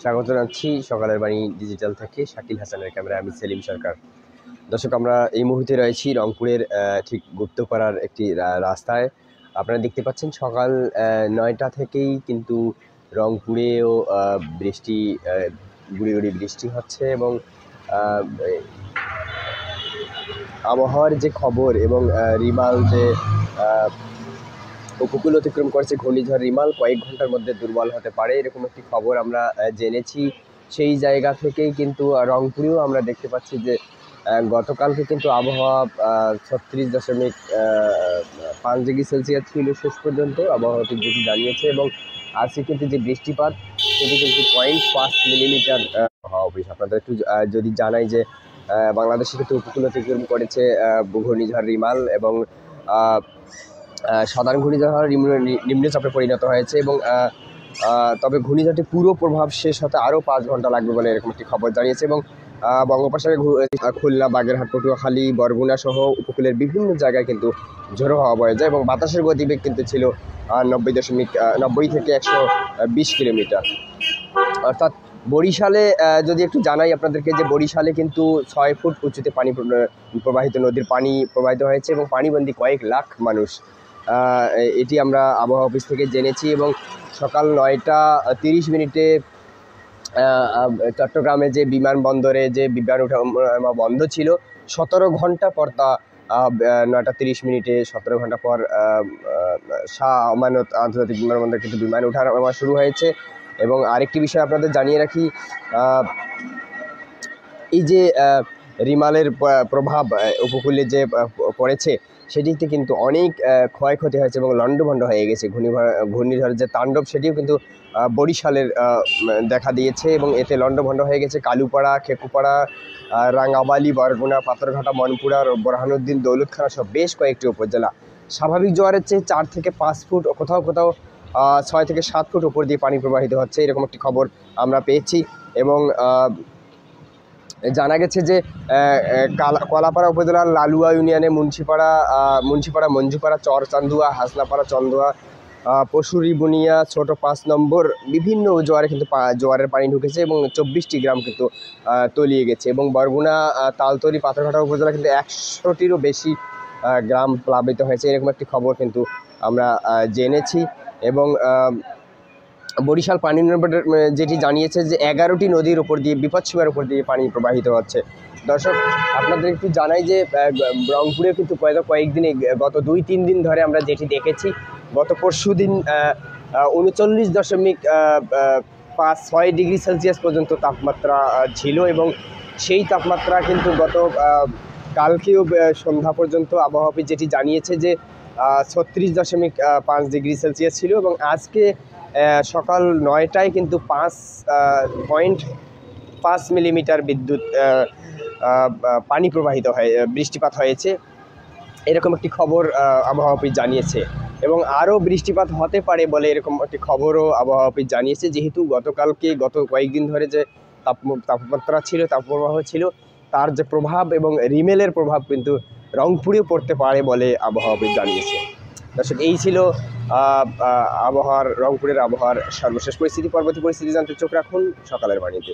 স্বাগত জানাচ্ছি সকালের বাণী ডিজিটাল থেকে। শাকিল হাসানের ক্যামেরায় আমি সেলিম সরকার। দর্শক, আমরা এই মুহূর্তে রয়েছি রংপুরের ঠিক গুপ্তপাড়ার একটি রাস্তায়। আপনারা দেখতে পাচ্ছেন সকাল ৯টা থেকেই কিন্তু রংপুরেও বৃষ্টি, গুঁড়ি গুঁড়ি বৃষ্টি হচ্ছে এবং আবহাওয়ার যে খবর এবং রিমাল যে উপকূল অতিক্রম করছে ঘূর্ণিঝড় রিমাল কয়েক ঘন্টার মধ্যে দুর্বল হতে পারে, এরকম একটি খবর আমরা জেনেছি। সেই জায়গা থেকেই কিন্তু রংপুরেও আমরা দেখতে পাচ্ছি যে গতকালকে কিন্তু আবহাওয়া 36.5 ডিগ্রি সেলসিয়াস ছিল শেষ পর্যন্ত, আবহাওয়া যেটি জানিয়েছে। এবং আজকে কিন্তু যে বৃষ্টিপাত সেটি কিন্তু 0.5 মিলিমিটার হওয়া অফিস। আপনাদের একটু যদি জানাই যে বাংলাদেশে কিন্তু উপকূল অতিক্রম করেছে ঘূর্ণিঝড় রিমাল এবং সাধারণ ঘূর্ণিঝড় নিম্নচাপে পরিণত হয়েছে এবং তবে ঘূর্ণিঝড়টি পুরো প্রভাব শেষ হতে আরও 5 ঘন্টা লাগবে বলে এরকম একটি খবর জানিয়েছে। এবং বঙ্গোপসাগরে খুলনা, বাগেরহাট, পটুয়াখালী, বরগুনা সহ উপকূলের বিভিন্ন জায়গায় কিন্তু ঝোড়ো হাওয়া বয়ে যায় এবং বাতাসের গতিবেগ কিন্তু ছিল 90 থেকে 120 কিলোমিটার। অর্থাৎ বরিশালে যদি একটু জানাই আপনাদেরকে যে বরিশালে কিন্তু 6 ফুট উঁচুতে পানি প্রবাহিত, নদীর পানি প্রবাহিত হয়েছে এবং পানিবন্দী কয়েক লাখ মানুষ, এটি আমরা আবহাওয়া অফিস থেকে জেনেছি। এবং সকাল 9টা 30 মিনিটে চট্টগ্রামে যে বিমানবন্দরে যে বিমান ওঠানামা বন্ধ ছিল, 17 ঘন্টা পর তা 9টা 30 মিনিটে 17 ঘন্টা পর শাহ আমানত আন্তর্জাতিক বিমানবন্দর কিন্তু বিমান ওঠানামা শুরু হয়েছে। এবং আরেকটি বিষয় আপনাদের জানিয়ে রাখি, এই যে রিমালের প্রভাব উপকূলে যে পড়েছে সেটিতে কিন্তু অনেক ক্ষয়ক্ষতি হয়েছে এবং লণ্ডভণ্ড হয়ে গেছে। ঘূর্ণিঝড়ের যে তাণ্ডব সেটিও কিন্তু বরিশালের দেখা দিয়েছে এবং এতে লণ্ডভণ্ড হয়ে গেছে কালুপাড়া, খেকুপাড়া, রাঙ্গাবালি, বরগুনা, পাথরঘাটা, মনপুরা, বোরহানুদ্দিন, দৌলতখানা সব বেশ কয়েকটি উপজেলা স্বাভাবিক জোয়ারের চেয়ে 4 থেকে 5 ফুট, কোথাও কোথাও 6 থেকে 7 ফুট উপর দিয়ে পানি প্রবাহিত হচ্ছে, এরকম একটি খবর আমরা পেয়েছি। এবং জানা গেছে যে কলাপাড়া উপজেলার লালুয়া ইউনিয়নে মুন্সিপাড়া, মঞ্জুপাড়া, চরচান্দুয়া, হাসনাপাড়া, চন্দুয়া, পশুরি, বুনিয়া, ছোট 5 নম্বর বিভিন্ন জোয়ারে কিন্তু জোয়ারের পানি ঢুকেছে এবং 24টি গ্রাম কিন্তু তলিয়ে গেছে। এবং বরগুনা, তালতলি, পাথরঘাটা উপজেলা কিন্তু 100টিরও বেশি গ্রাম প্লাবিত হয়েছে, এরকম একটি খবর কিন্তু আমরা জেনেছি। এবং বরিশাল পানি উন্নয়ন যেটি জানিয়েছে যে 11টি নদীর উপর দিয়ে, বিপদসীমার উপর দিয়ে পানি প্রবাহিত হচ্ছে। দর্শক, আপনাদের একটু জানাই যে রংপুরে কিন্তু কয়েকদিনে গত 2-3 দিন ধরে আমরা যেটি দেখেছি, গত পরশু দিন 39.56 ডিগ্রি সেলসিয়াস পর্যন্ত তাপমাত্রা ছিল এবং সেই তাপমাত্রা কিন্তু গত কালকেও সন্ধ্যা পর্যন্ত আবহাওয়া অফিস যেটি জানিয়েছে যে 36.5 ডিগ্রি সেলসিয়াস ছিল। এবং আজকে সকাল 9টায় কিন্তু 5.5 মিলিমিটার পানি প্রবাহিত বৃষ্টিপাত হয়েছে, এরকম একটি খবর আবহাওয়া অফিস জানিয়েছে। এবং আরও বৃষ্টিপাত হতে পারে বলে এরকম একটি খবরও আবহাওয়া অফিস জানিয়েছে, যেহেতু গত কয়েকদিন ধরে যে তাপমাত্রা ছিল, তাপপ্রবাহ ছিল, তার যে প্রভাব এবং রিমেলের প্রভাব কিন্তু রংপুরেও পড়তে পারে বলে আবহাওয়া অফিস জানিয়েছে। দর্শক, এই ছিল রংপুরের আবহাওয়ার সর্বশেষ পরিস্থিতি। পরবর্তী পরিস্থিতি জানতে চোখ রাখুন সকালের বাণীতে।